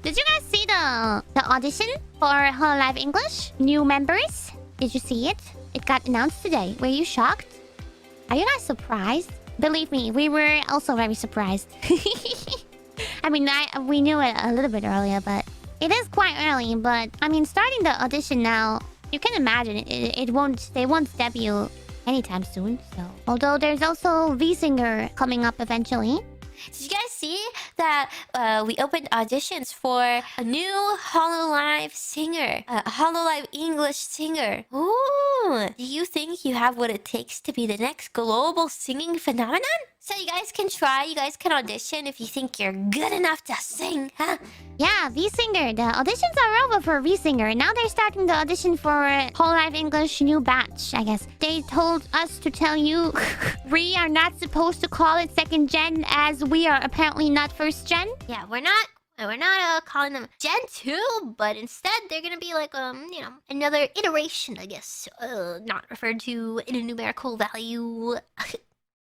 Did you guys see the audition for Hololive English? New members? Did you see it? It got announced today. Were you shocked? Are you guys surprised? Believe me, we were also very surprised. I mean, we knew it a little bit earlier, but it is quite early. But I mean, starting the audition now, you can imagine they won't debut anytime soon. So, although there's also Vsinger coming up eventually. Did you guys see that we opened auditions for a new Hololive singer? A Hololive English singer. Ooh! Do you think you have what it takes to be the next global singing phenomenon? So you guys can try, you guys can audition if you think you're good enough to sing, huh? Yeah, Vsinger. The auditions are over for Vsinger. Now they're starting the audition for Hololive English new batch, I guess. They told us to tell you we are not supposed to call it second gen as we are apparently not first gen. Yeah, we're not calling them Gen 2, but instead they're gonna be like, you know, another iteration, I guess. Not referred to in a numerical value.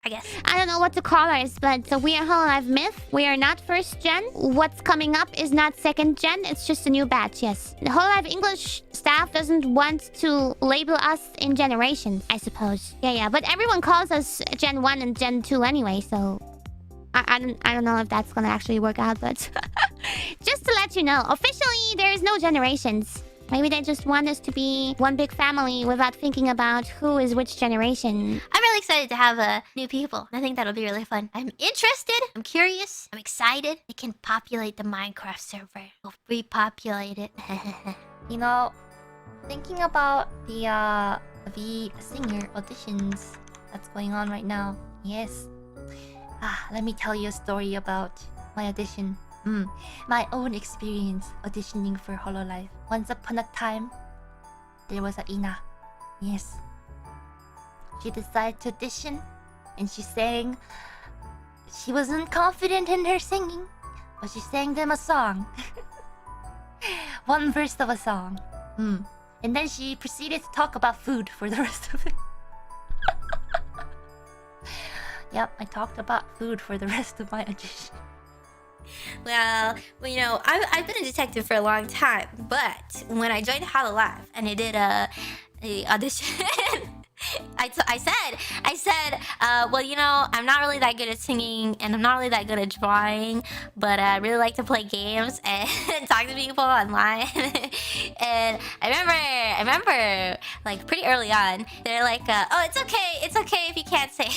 I guess. I don't know what to call us, but so we are Hololive Myth. We are not first gen. What's coming up is not second gen. It's just a new batch, yes. The Hololive English staff doesn't want to label us in generations, I suppose. Yeah. But everyone calls us Gen 1 and Gen 2 anyway, so... I don't know if that's gonna actually work out, but... just to let you know, officially, there is no generations. Maybe they just want us to be one big family without thinking about who is which generation. I'm really excited to have new people. I think that'll be really fun. I'm interested. I'm curious. I'm excited. I can populate the Minecraft server. We'll repopulate it. You know, thinking about the Vsinger auditions that's going on right now. Yes. Let me tell you a story about my audition. My own experience auditioning for Hololive. Once upon a time, there was a Ina. Yes. She decided to audition, and she sang. She wasn't confident in her singing, but she sang them a song. One verse of a song. And then she proceeded to talk about food for the rest of it. Yep, I talked about food for the rest of my audition. Well, you know, I've been a detective for a long time, but when I joined Hololive and I did a audition, I said, well, you know, I'm not really that good at singing and I'm not really that good at drawing, but I really like to play games and talk to people online. And I remember, like pretty early on, they're like, oh, it's okay if you can't say.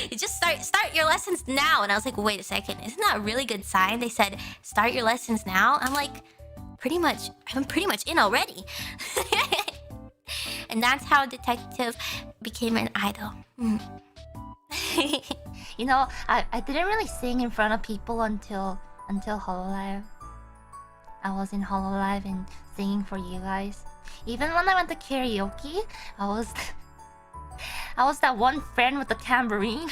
You just start your lessons now. And I was like, wait a second, isn't that a really good sign? They said, start your lessons now. I'm like, I'm pretty much in already. And that's how detective became an idol. You know, I didn't really sing in front of people until Hololive. I was in Hololive and singing for you guys. Even when I went to karaoke, I was that one friend with the tambourine.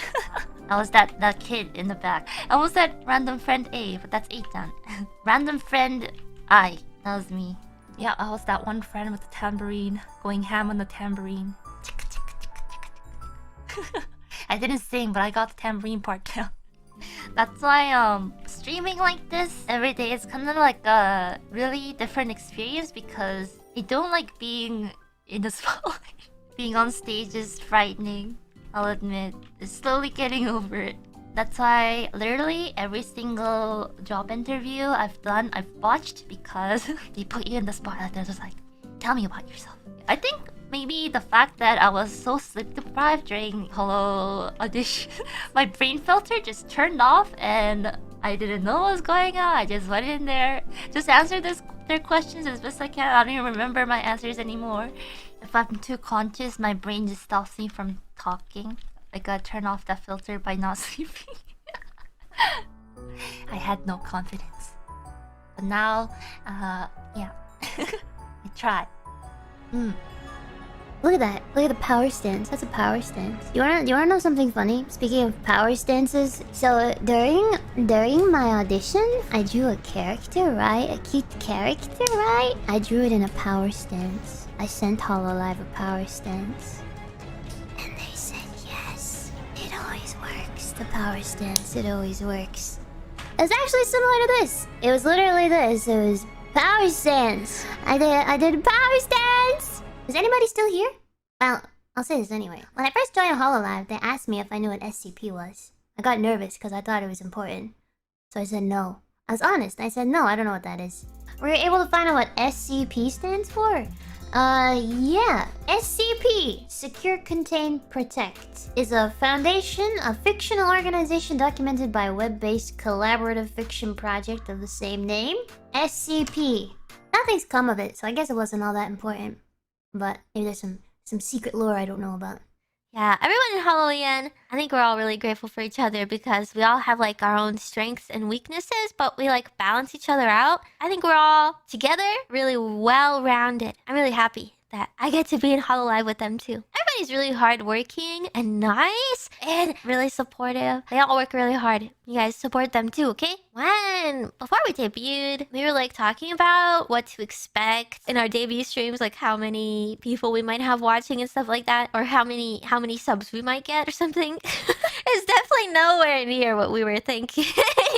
I was that kid in the back. I was that random friend A, but that's Eitan. Random friend I, that was me. Yeah, I was that one friend with the tambourine, going ham on the tambourine. I didn't sing, but I got the tambourine part down. That's why streaming like this every day is kind of like a really different experience because I don't like being in the spotlight. Being on stage is frightening, I'll admit. It's slowly getting over it. That's why literally every single job interview I've botched because they put you in the spotlight. They're just like, tell me about yourself. I think maybe the fact that I was so sleep deprived during Holo audition, my brain filter just turned off and I didn't know what was going on. I just went in there, just answered their questions as best I can. I don't even remember my answers anymore. If I'm too conscious, my brain just stops me from talking. I gotta turn off that filter by not sleeping. I had no confidence. But now, yeah. I tried. Look at that. Look at the power stance. That's a power stance. You wanna know something funny? Speaking of power stances, so during my audition, I drew a character, right? A cute character, right? I drew it in a power stance. I sent Hololive a power stance. And they said yes. It always works. The power stance, it always works. was actually similar to this. It was literally this. It was power stance. I did power stance. Is anybody still here? Well, I'll say this anyway. When I first joined Hololive, they asked me if I knew what SCP was. I got nervous because I thought it was important. So I said no. I was honest. I said no, I don't know what that is. Were you able to find out what SCP stands for? Yeah. SCP, Secure, Contain, Protect, is a foundation, a fictional organization documented by a web-based collaborative fiction project of the same name. SCP. Nothing's come of it, so I guess it wasn't all that important. But maybe there's some secret lore I don't know about. Yeah, everyone in HoloEN, I think we're all really grateful for each other because we all have like our own strengths and weaknesses, but we like balance each other out. I think we're all together really well-rounded. I'm really happy that I get to be in Hololive with them too. Everybody's really hardworking and nice and really supportive. They all work really hard. You guys support them too, okay? Before we debuted, we were like talking about what to expect in our debut streams, like how many people we might have watching and stuff like that, or how many subs we might get or something. It's definitely nowhere near what we were thinking.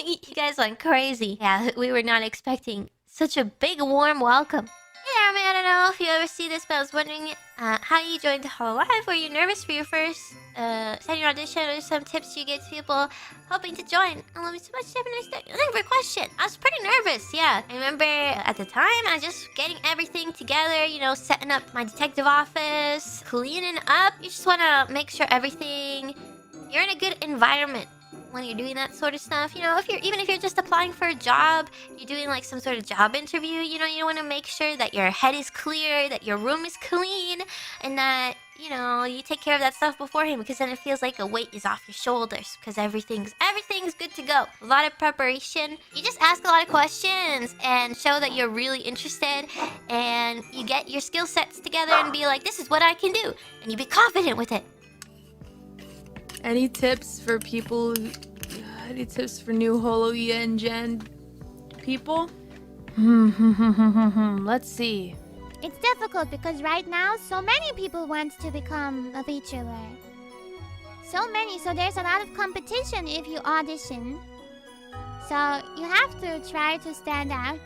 You guys went crazy. Yeah, we were not expecting such a big warm welcome. Hey Army, I don't know if you ever see this, but I was wondering how you joined Hololive. Were you nervous for your first setting audition, or some tips you give to people hoping to join? I love you so much. Have a nice day. Thank you for your question. I was pretty nervous, yeah. I remember at the time I was just getting everything together, you know, setting up my detective office, cleaning up. You just want to make sure you're in a good environment when you're doing that sort of stuff. You know, even if you're just applying for a job, you're doing like some sort of job interview, you know, you want to make sure that your head is clear, that your room is clean, and that, you know, you take care of that stuff beforehand, because then it feels like a weight is off your shoulders, because everything's good to go. A lot of preparation. You just ask a lot of questions and show that you're really interested, and you get your skill sets together and be like, this is what I can do, and you be confident with it. Any tips for people? Any tips for new HoloEN Gen people? Let's see. It's difficult because right now so many people want to become a VTuber. So many, so there's a lot of competition if you audition. So you have to try to stand out.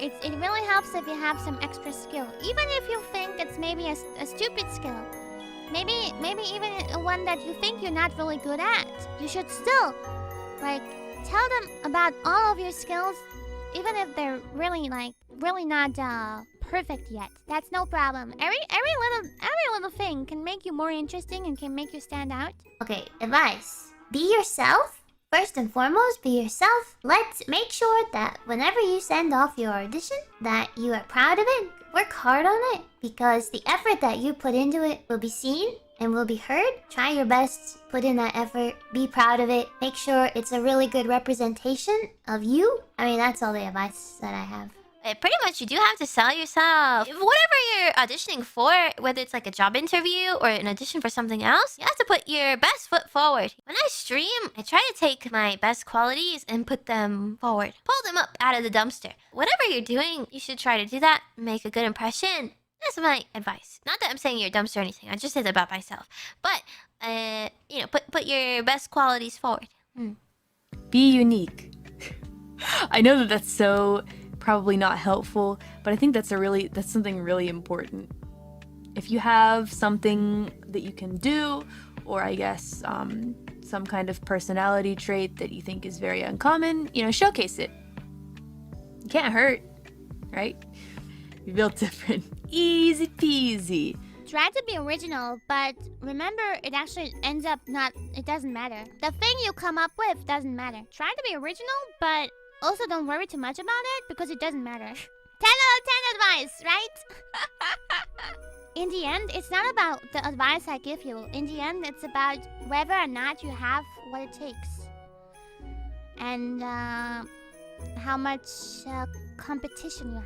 It really helps if you have some extra skill, even if you think it's maybe a stupid skill. Maybe even one that you think you're not really good at. You should still, like, tell them about all of your skills, even if they're really not perfect yet. That's no problem. Every little thing can make you more interesting and can make you stand out. Okay, advice. Be yourself. First and foremost, be yourself. Let's make sure that whenever you send off your audition, that you are proud of it. Work hard on it, because the effort that you put into it will be seen and will be heard. Try your best, put in that effort, be proud of it. Make sure it's a really good representation of you. I mean, that's all the advice that I have. Pretty much, you do have to sell yourself. Whatever you're auditioning for, whether it's like a job interview or an audition for something else, you have to put your best foot forward. When I stream, I try to take my best qualities and put them forward. Pull them up out of the dumpster. Whatever you're doing, you should try to do that. Make a good impression. That's my advice. Not that I'm saying you're a dumpster or anything. I just said that about myself. But, you know, put your best qualities forward. Be unique. I know that that's so probably not helpful, but I think that's something really important. If you have something that you can do, or I guess some kind of personality trait that you think is very uncommon, you know, showcase it. It can't hurt, right? You built different. Easy peasy. Try to be original, but remember, it actually ends up it doesn't matter. The thing you come up with doesn't matter. Try to be original, but also don't worry too much about it, because it doesn't matter. 10 out of 10 advice, right? In the end, it's not about the advice I give you. In the end, it's about whether or not you have what it takes. And how much competition you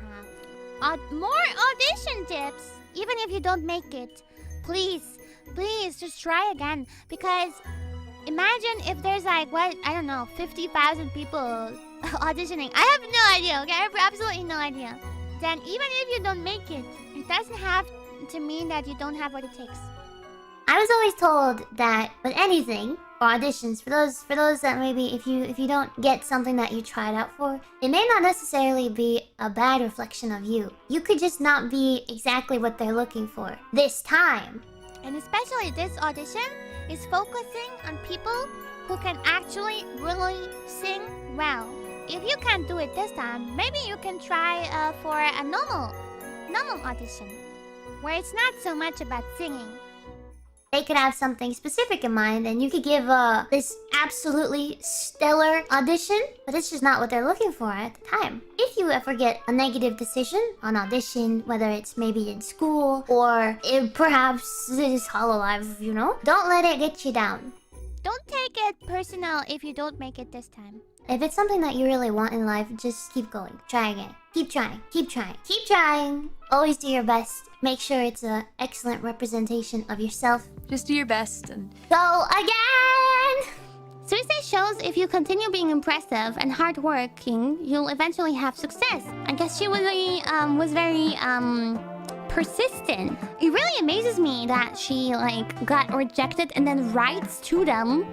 have. More audition tips! Even if you don't make it, please just try again. Because imagine if there's like, what, I don't know, 50,000 people auditioning. I have no idea, okay? I have absolutely no idea. Then even if you don't make it, it doesn't have to mean that you don't have what it takes. I was always told that with anything, or auditions. For those that maybe if you don't get something that you tried out for, it may not necessarily be a bad reflection of you. You could just not be exactly what they're looking for this time. And especially this audition is focusing on people who can actually really sing well. If you can't do it this time, maybe you can try for a normal audition, where it's not so much about singing. They could have something specific in mind, and you could give this absolutely stellar audition, but it's just not what they're looking for at the time. If you ever get a negative decision on audition, whether it's maybe in school or perhaps this Hololive, you know, don't let it get you down. Don't take it personal if you don't make it this time. If it's something that you really want in life, just keep going. Try again. Keep trying. Keep trying. Keep trying. Always do your best. Make sure it's an excellent representation of yourself. Just do your best and Go again! Seriousness shows if you continue being impressive and hardworking, you'll eventually have success. I guess she really was very persistent. It really amazes me that she like got rejected and then writes to them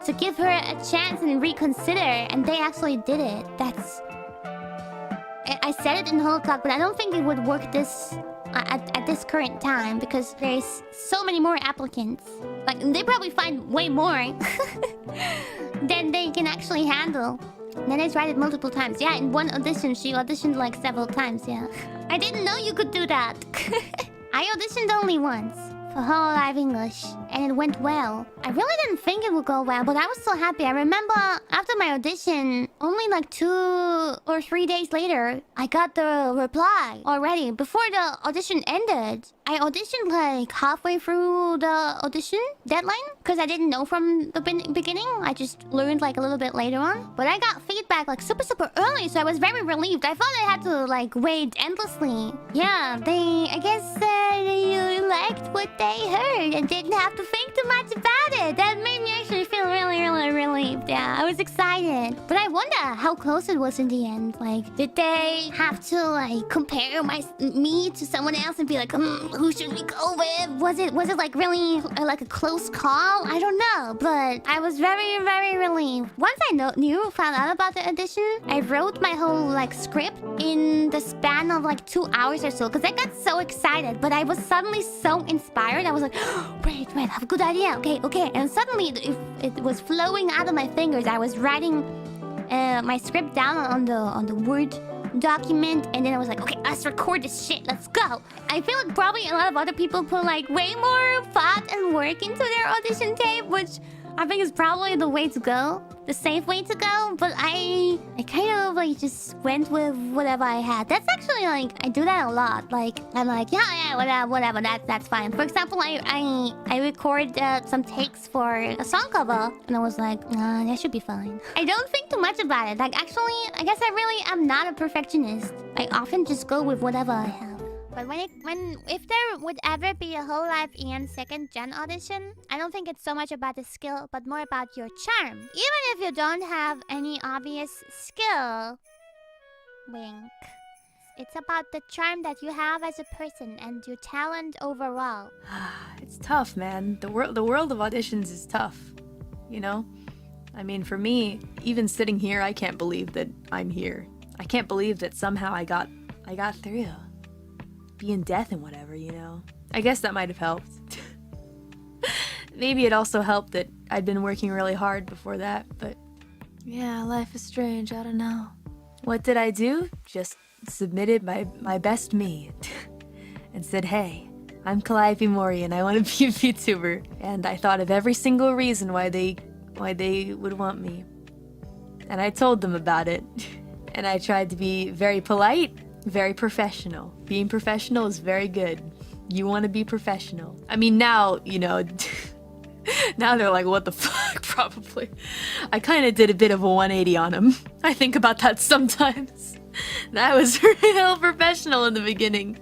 to give her a chance and reconsider, and they actually did it. That's... I said it in HoloTalk, but I don't think it would work this at this current time because there's so many more applicants. Like, they probably find way more than they can actually handle. And then I tried it multiple times. Yeah, in one audition, she auditioned like several times, yeah. I didn't know you could do that. I auditioned only once for Hololive English, and it went well. I really didn't think it would go well, but I was so happy. I remember after my audition, only like 2 or 3 days later, I got the reply already. Before the audition ended, I auditioned like halfway through the audition deadline because I didn't know from the beginning. I just learned like a little bit later on. But I got feedback like super early, so I was very relieved. I thought I had to like wait endlessly. Yeah, I guess you liked what they heard and didn't have to think too much about it. That made me actually feel really relieved. Yeah, I was excited. But I wonder how close it was in the end. Like, did they have to like compare me to someone else and be like, who should we go with? Was it like really like a close call? I don't know, but I was very relieved. Once I found out about the audition, I wrote my whole like script in the span of like 2 hours or so because I got so excited. But I was suddenly so inspired. I was like, wait, I have a good idea. Okay. And suddenly it was flowing out of my fingers. I was writing my script down on the Word document, and then I was like, okay, let's record this shit. Let's go. I feel like probably a lot of other people put like way more thought and work into their audition tape, which I think is probably the way to go. The safe way to go, but I kind of like just went with whatever I had. That's actually like I do that a lot. Like I'm like yeah whatever that's fine. For example, I record some takes for a song cover, and I was like that should be fine. I don't think too much about it. Like actually, I guess I really am not a perfectionist. I often just go with whatever I have. But if there would ever be a Hololive EN 2nd Gen audition, I don't think it's so much about the skill, but more about your charm. Even if you don't have any obvious skill, wink. It's about the charm that you have as a person and your talent overall. It's tough, man. The world of auditions is tough, you know? I mean, for me, even sitting here, I can't believe that I'm here. I can't believe that somehow I got through. Being death and whatever, you know? I guess that might have helped. Maybe it also helped that I'd been working really hard before that, but yeah, life is strange, I don't know. What did I do? Just submitted my best me and said, hey, I'm Calliope Mori and I want to be a VTuber. And I thought of every single reason why they would want me. And I told them about it. And I tried to be very polite, very professional. Being professional is very good. You want to be professional. I mean, now, you know, now they're like, what the fuck, probably. I kind of did a bit of a 180 on them. I think about that sometimes. That was real professional in the beginning.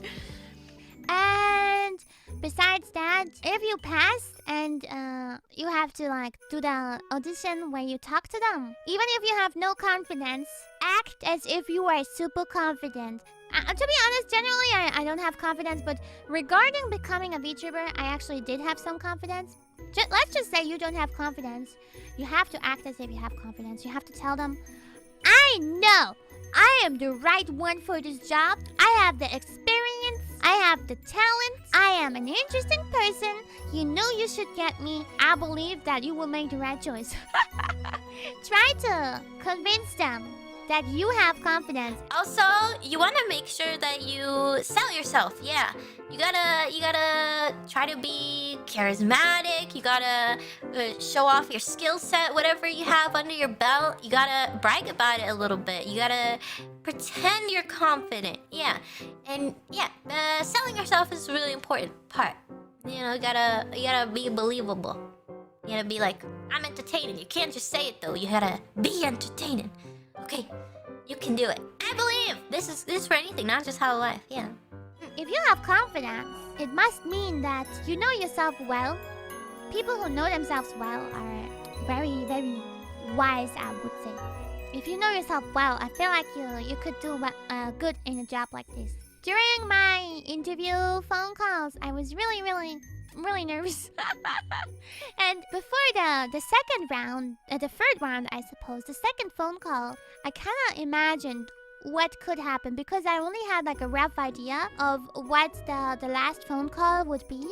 And besides that, if you pass and you have to like do the audition where you talk to them, even if you have no confidence, act as if you are super confident. To be honest, generally I don't have confidence, but regarding becoming a VTuber, I actually did have some confidence. let's just say you don't have confidence. You have to act as if you have confidence. You have to tell them, I know I am the right one for this job. I have the experience. I have the talent. I am an interesting person. You know you should get me. I believe that you will make the right choice. Try to convince them that you have confidence. Also, you want to make sure that you sell yourself. Yeah, you gotta try to be charismatic. You gotta show off your skill set, whatever you have under your belt. You gotta brag about it a little bit. You gotta pretend you're confident. Yeah, and yeah, selling yourself is a really important part. You know, you gotta be believable. You gotta be like, I'm entertaining. You can't just say it though. You gotta be entertaining. Okay, you can do it. I believe this is for anything, not just HoloLive. Yeah. If you have confidence, it must mean that you know yourself well. People who know themselves well are very, very wise, I would say. If you know yourself well, I feel like you could do good in a job like this. During my interview phone calls, I was really nervous. And before the second round, the third round, I suppose, the second phone call, I kind of imagined what could happen because I only had like a rough idea of what the last phone call would be.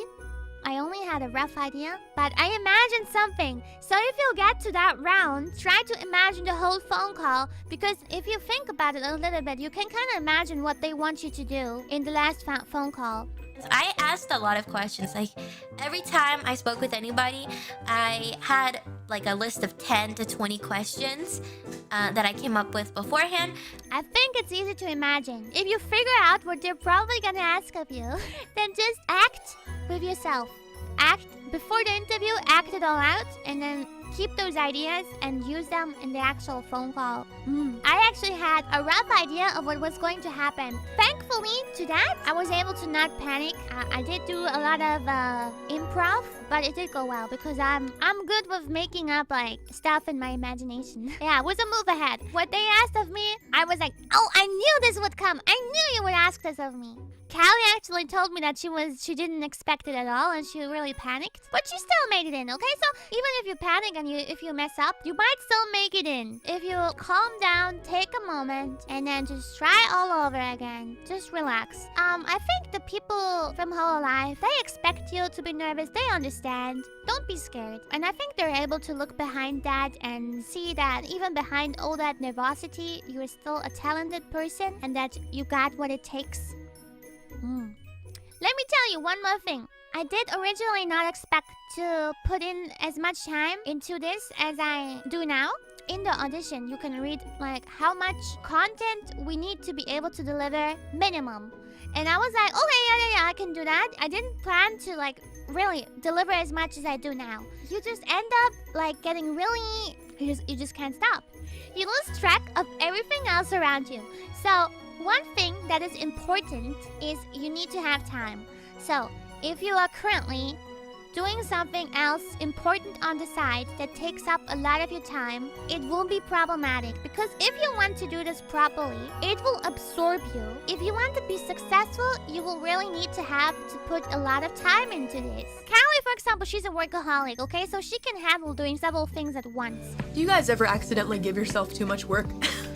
I only had a rough idea, but I imagined something. So if you get to that round, try to imagine the whole phone call, because if you think about it a little bit, you can kind of imagine what they want you to do in the last phone call. I asked a lot of questions. Like every time I spoke with anybody, I had like a list of 10 to 20 questions that I came up with beforehand. I think it's easy to imagine. If you figure out what they're probably gonna ask of you, then just act with yourself. Act before the interview, act it all out, and then keep those ideas and use them in the actual phone call. I actually had a rough idea of what was going to happen. Thankfully, to that, I was able to not panic. I did do a lot of improv, but it did go well because I'm good with making up like stuff in my imagination. Yeah, it was a move ahead. What they asked of me, I was like, oh, I knew this would come. I knew you would ask this of me. Calli actually told me that she didn't expect it at all and she really panicked. But she still made it in, okay? So even if you panic and if you mess up, you might still make it in. If you calm down, take a moment, and then just try all over again. Just relax. I think the people from HoloLive, they expect you to be nervous. They understand. Don't be scared. And I think they're able to look behind that and see that even behind all that nervosity, you're still a talented person and that you got what it takes. Let me tell you one more thing. I did originally not expect to put in as much time into this as I do now. In the audition, you can read like how much content we need to be able to deliver minimum. And I was like, okay, yeah, I can do that. I didn't plan to like really deliver as much as I do now. You just end up like getting really... You just can't stop. You lose track of everything else around you. So one thing that is important is you need to have time. So if you are currently doing something else important on the side that takes up a lot of your time, it will be problematic. Because if you want to do this properly, it will absorb you. If you want to be successful, you will really need to have to put a lot of time into this. Calli, for example, she's a workaholic, okay? So she can handle doing several things at once. Do you guys ever accidentally give yourself too much work?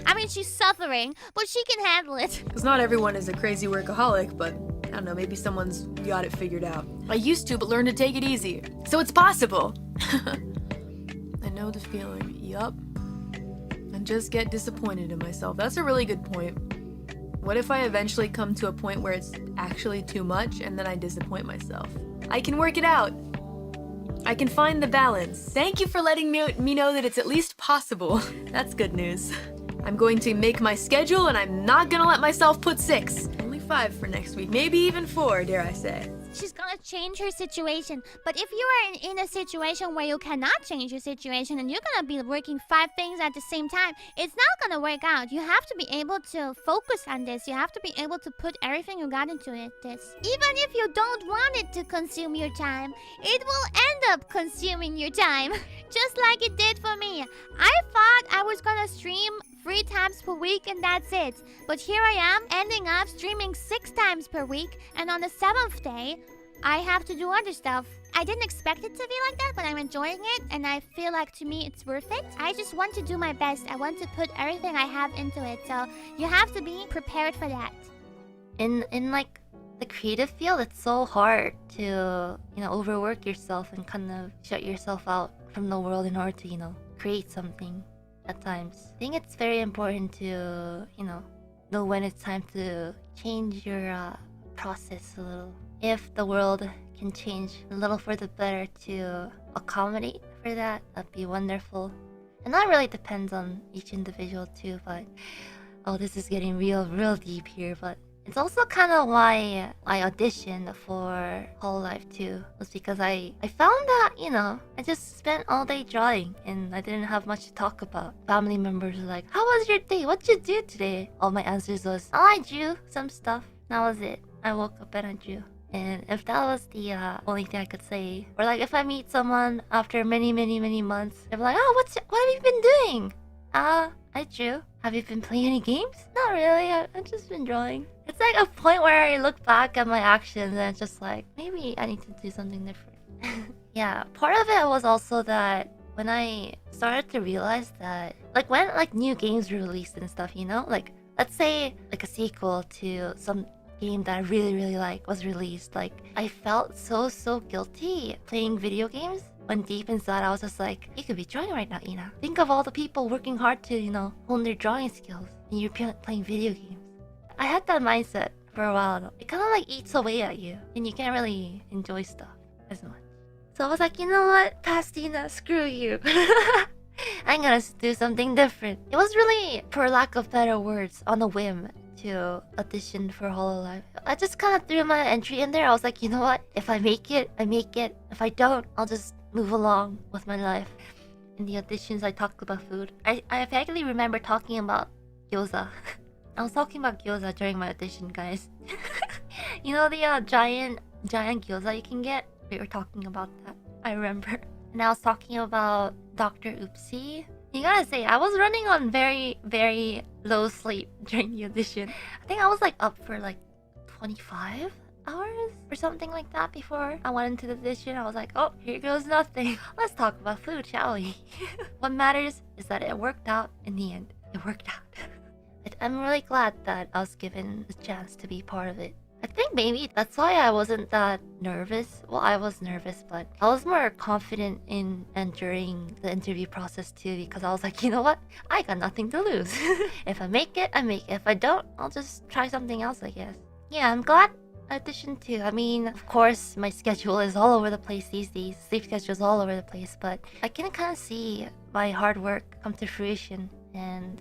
I mean, she's suffering, but she can handle it. Because not everyone is a crazy workaholic, but I don't know, maybe someone's got it figured out. I used to, but learned to take it easy. So it's possible. I know the feeling, yup. And just get disappointed in myself. That's a really good point. What if I eventually come to a point where it's actually too much and then I disappoint myself? I can work it out. I can find the balance. Thank you for letting me know that it's at least possible. That's good news. I'm going to make my schedule and I'm not gonna let myself put 6. Only 5 for next week, maybe even 4, dare I say. She's gonna change her situation. But if you are in a situation where you cannot change your situation and you're gonna be working 5 things at the same time, it's not gonna work out. You have to be able to focus on this. You have to be able to put everything you got into this. Even if you don't want it to consume your time, it will end up consuming your time. Just like it did for me. I thought I was gonna stream 3 times per week and that's it. But here I am, ending up streaming 6 times per week, and on the 7th day, I have to do other stuff. I didn't expect it to be like that, but I'm enjoying it, and I feel like to me it's worth it. I just want to do my best. I want to put everything I have into it, so you have to be prepared for that. In like the creative field, it's so hard to, you know, overwork yourself and kind of shut yourself out from the world in order to, you know, create something at times. I think it's very important to, you know when it's time to change your process a little. If the world can change a little for the better to accommodate for that, that'd be wonderful. And that really depends on each individual too, but oh, this is getting real deep here, but it's also kind of why I auditioned for Hololive too, was because I found that, you know, I just spent all day drawing and I didn't have much to talk about. Family members were like, how was your day? What'd you do today? All my answers was, oh, I drew some stuff. That was it. I woke up and I drew. And if that was the only thing I could say, or like if I meet someone after many months, they're like, oh, what have you been doing? I drew. Have you been playing any games? Not really. I've just been drawing. It's like a point where I look back at my actions and it's just like, maybe I need to do something different. Yeah, part of it was also that when I started to realize that, like when like new games were released and stuff, you know, like let's say like a sequel to some game that I really like was released, like I felt so guilty playing video games. When deep inside I was just like, you could be drawing right now, Ina. Think of all the people working hard to, you know, hone their drawing skills, and you're playing video games. I had that mindset for a while. It kind of like eats away at you, and you can't really enjoy stuff as much. So I was like, you know what, Pastina, screw you. I'm gonna do something different. It was really, for lack of better words, on a whim to audition for Hololive. I just kind of threw my entry in there. I was like, you know what? If I make it, I make it. If I don't, I'll just move along with my life. In the auditions, I talked about food. I vaguely remember talking about gyoza. I was talking about gyoza during my audition, guys. You know the giant gyoza you can get? We were talking about that. I remember. And I was talking about Dr. Oopsie. You gotta say, I was running on very low sleep during the audition. I think I was like up for like 25 hours or something like that before I went into the audition. I was like, oh, here goes nothing. Let's talk about food, shall we? What matters is that it worked out in the end. It worked out. I'm really glad that I was given the chance to be part of it. I think maybe that's why I wasn't that nervous. Well, I was nervous, but I was more confident in and during the interview process too, because I was like, you know what? I got nothing to lose. If I make it, I make it. If I don't, I'll just try something else, I guess. Yeah, I'm glad I auditioned too. I mean, of course, my schedule is all over the place these days. Sleep schedule's all over the place, but I can kind of see my hard work come to fruition, and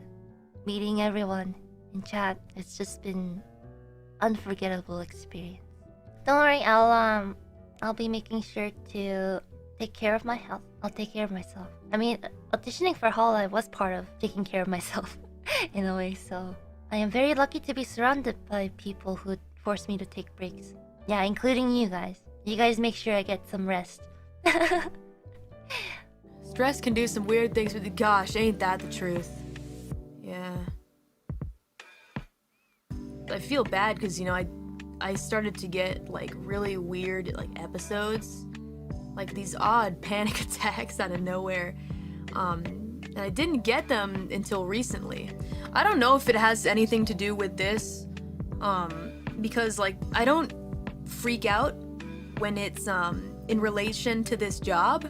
meeting everyone in chat, it's just been unforgettable experience. Don't worry, I'll be making sure to take care of my health. I'll take care of myself. I mean, auditioning for Hololive was part of taking care of myself in a way, so I am very lucky to be surrounded by people who force me to take breaks. Yeah, including you guys. You guys make sure I get some rest. Stress can do some weird things with you. Gosh, ain't that the truth? Yeah. I feel bad because, you know, I started to get like really weird like episodes, like these odd panic attacks out of nowhere, and I didn't get them until recently. I don't know if it has anything to do with this, because like I don't freak out when it's in relation to this job.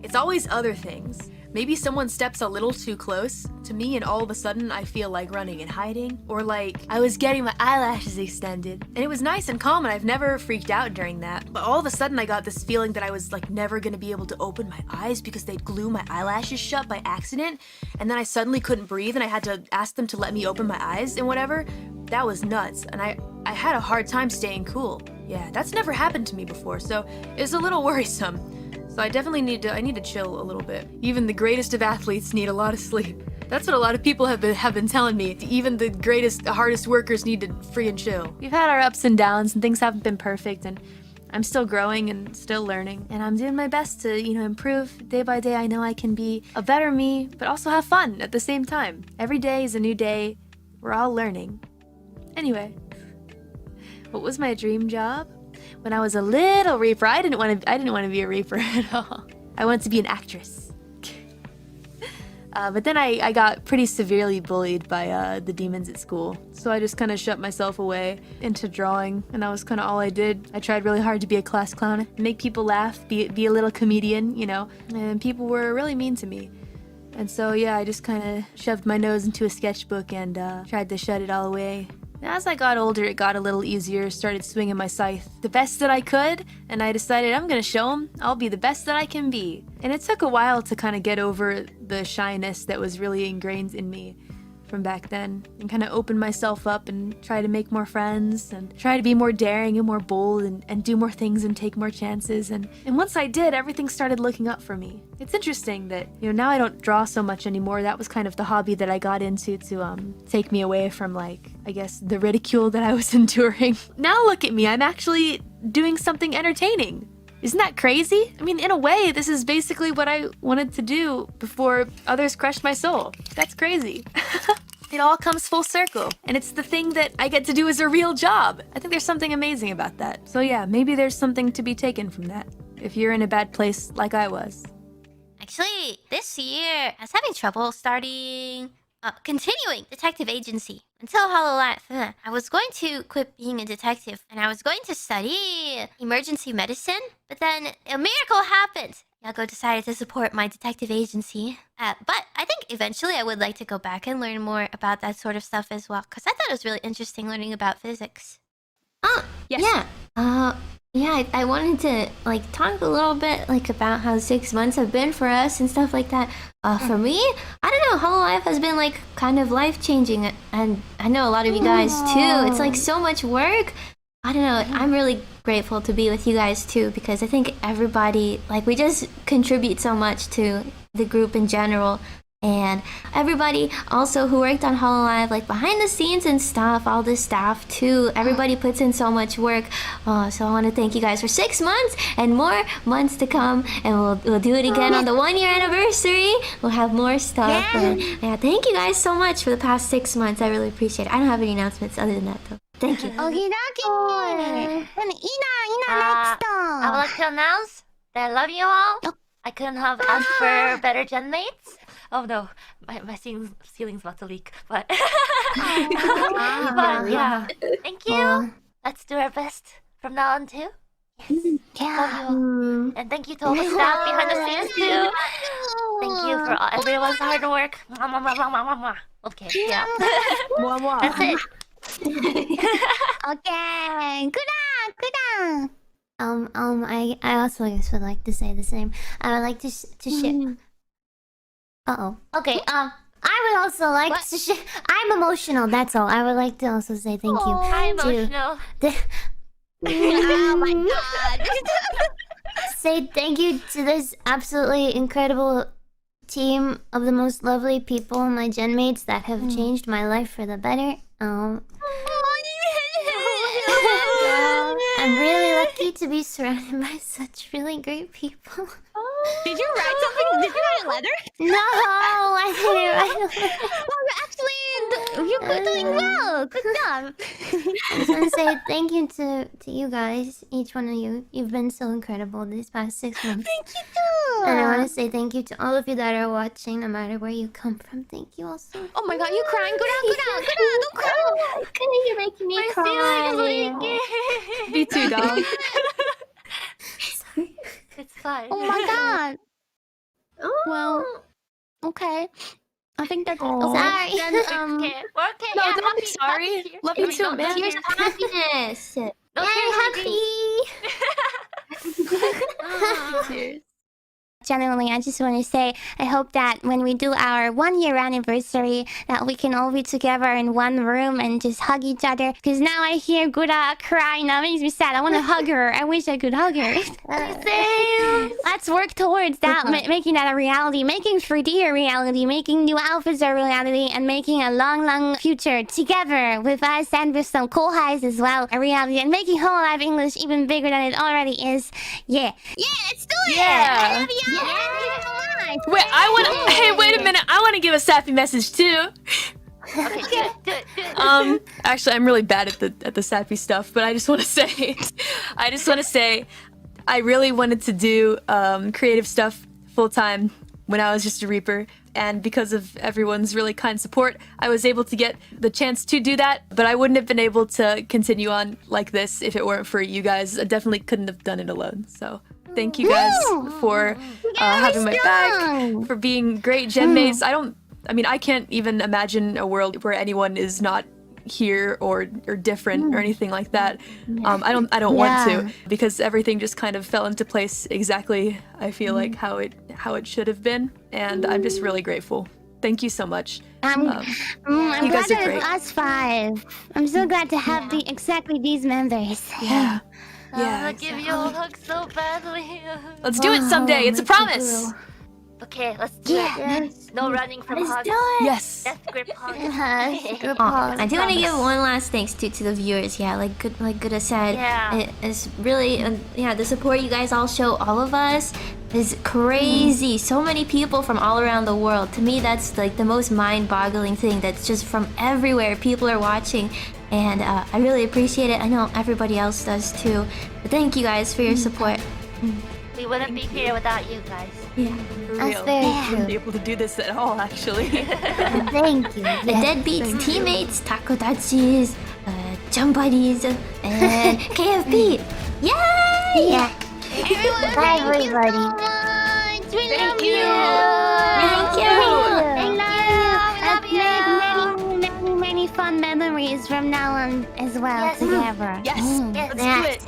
It's always other things. Maybe someone steps a little too close to me and all of a sudden I feel like running and hiding. Or like I was getting my eyelashes extended. And it was nice and calm and I've never freaked out during that. But all of a sudden I got this feeling that I was like never gonna be able to open my eyes because they'd glue my eyelashes shut by accident. And then I suddenly couldn't breathe and I had to ask them to let me open my eyes and whatever. That was nuts. And I had a hard time staying cool. Yeah, that's never happened to me before, so it's a little worrisome. So I definitely need to chill a little bit. Even the greatest of athletes need a lot of sleep. That's what a lot of people have been telling me. Even the greatest, hardest workers need to free and chill. We've had our ups and downs and things haven't been perfect, and I'm still growing and still learning. And I'm doing my best to, you know, improve day by day. I know I can be a better me, but also have fun at the same time. Every day is a new day. We're all learning. Anyway, what was my dream job? when I was a little reaper, I didn't want to be a reaper at all. I wanted to be an actress. But then I got pretty severely bullied by the demons at school. So I just kind of shut myself away into drawing, and that was kind of all I did. I tried really hard to be a class clown, make people laugh, be a little comedian, you know, and people were really mean to me. And so yeah, I just kind of shoved my nose into a sketchbook and tried to shut it all away. As I got older, it got a little easier, started swinging my scythe the best that I could, and I decided I'm gonna show them I'll be the best that I can be. And it took a while to kind of get over the shyness that was really ingrained in me from back then, and kind of open myself up and try to make more friends and try to be more daring and more bold and do more things and take more chances. And once I did, everything started looking up for me. It's interesting that, you know, now I don't draw so much anymore. That was kind of the hobby that I got into to take me away from, like, I guess, the ridicule that I was enduring. Now look at me, I'm actually doing something entertaining. Isn't that crazy? I mean, in a way, this is basically what I wanted to do before others crushed my soul. That's crazy. It all comes full circle, and it's the thing that I get to do as a real job. I think there's something amazing about that. So yeah, maybe there's something to be taken from that, if you're in a bad place like I was. Actually, this year, I was having trouble continuing detective agency until HoloLive. I was going to quit being a detective, and I was going to study emergency medicine, but then a miracle happened. Yago decided to support my detective agency. But I think eventually I would like to go back and learn more about that sort of stuff as well, because I thought it was really interesting learning about physics. Yes. Yeah. Yeah, I wanted to like talk a little bit like about how 6 months have been for us and stuff like that. For me, I don't know, HoloLive has been like kind of life-changing, and I know a lot of you guys too. It's like so much work. I don't know, I'm really grateful to be with you guys too, because I think everybody, like, we just contribute so much to the group in general. And everybody also who worked on HoloLive, like behind the scenes and stuff, all the staff too, everybody puts in so much work. So I want to thank you guys for 6 months and more months to come, and we'll do it again on the 1-year anniversary. We'll have more stuff. And yeah, thank you guys so much for the past 6 months. I really appreciate it. I don't have any announcements other than that though. Thank you. Okie dokie. And Ina next. I would like to announce that I love you all. I couldn't have asked for better gen mates. Oh no, my ceiling's about to leak, but but yeah, thank you. Let's do our best from now on too. Yes, love you all. And thank you to all the staff behind the scenes too. Thank you for everyone's hard work. Okay, yeah. That's it. Okay, good. I also guess would like to say the same. I would like to share. Okay, I would also like to share. I'm emotional, that's all. I would like to also say thank you. I'm emotional. Oh my god. Say thank you to this absolutely incredible team of the most lovely people, my gen mates that have changed my life for the better. I'm really lucky to be surrounded by such really great people. Did you write something? Did you write a letter? No, I didn't write a letter. Well, you're doing well. Good job. I just want to say thank you to you guys, each one of you. You've been so incredible these past 6 months. Thank you too. And I want to say thank you to all of you that are watching, no matter where you come from. Thank you all so much. Oh my god, you crying? Good on, don't cry. You're making me cry. Me too, dog. Sorry. It's fine. Oh my god. Well, okay. I think that's all. Sorry. Then, Okay, we're okay. No, Yeah, don't be happy, sorry. happy. Love you too, man. Here's happiness. No, Yay, happy. Cheers. Genuinely, I just want to say, I hope that when we do our 1-year anniversary, that we can all be together in one room and just hug each other. Because now I hear Gura crying, that makes me sad. I want to hug her. I wish I could hug her. Same. Let's work towards that, making that a reality, making 3D a reality, making new outfits a reality, and making a long future together with us and with some cool highs as well a reality, and making HoloLive English even bigger than it already is. Yeah, let's do it. Yeah. I love you. Yeah. Wait, wait a minute. I want to give a sappy message too. Okay, do it. Actually, I'm really bad at the sappy stuff, but I just want to say, I really wanted to do creative stuff full time when I was just a Reaper, and because of everyone's really kind support, I was able to get the chance to do that. But I wouldn't have been able to continue on like this if it weren't for you guys. I definitely couldn't have done it alone. So thank you guys for having my back, for being great gen mates. I can't even imagine a world where anyone is not here or different or anything like that. I don't want to, because everything just kind of fell into place exactly, I feel like how it should have been, and I'm just really grateful. Thank you so much. I'm you glad guys are that great. it's us 5. I'm so glad to have exactly these members. Yeah. I want to give you a hug so badly. Let's do it someday. It's a promise. Okay, let's do it. No running from hugs. Yes. Death grip hugs. I do want to give one last thanks to the viewers. Yeah, like Gura said, it's really the support you guys all show all of us is crazy. So many people from all around the world. To me, that's like the most mind-boggling thing. That's just from everywhere. People are watching, and I really appreciate it. I know everybody else does too. But thank you guys for your support. We wouldn't be here without you guys. Yeah. That's very I wouldn't be true. able to do this at all, actually. Thank you. The deadbeats, teammates, takodachis, jump buddies, and KFP. Yay! Yeah. Everyone, Bye, thank you so everybody. much. We love you. you. Thank you. I love you. Let's make many fun memories from now on as well together. Yes. Let's Yeah. do it.